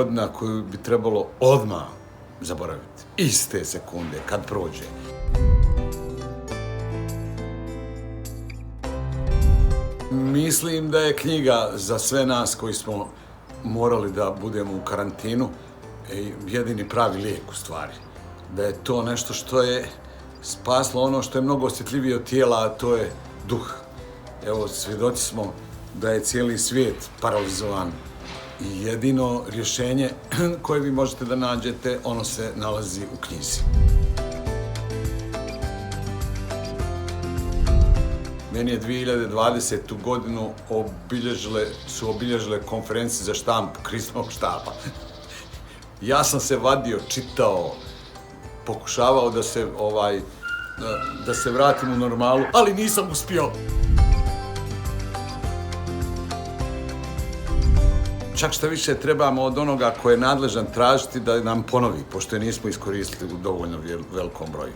godina koju bi trebalo odmah zaboraviti. Iste sekunde, kad prođe. Mislim da je knjiga za sve nas koji smo morali da budemo u karantinu jedini pravi lijek u stvari. Da je to nešto što je spaslo ono što je mnogo osjetljivije od tijela, a to je duh. Evo, svjedoci smo da je cijeli svijet paralizovan i jedino rješenje koje vi možete da nađete, ono se nalazi u knjizi. Meni je 2020. godinu obilježile konferencije za štampu Kriznog štaba. Ja sam se vadio, čitao, pokušavao da se vratim u normalu, ali nisam uspio. Čak šta više trebamo od onoga ko je nadležan tražiti da nam ponovi, pošto je nismo iskoristili u dovoljno velikom broju.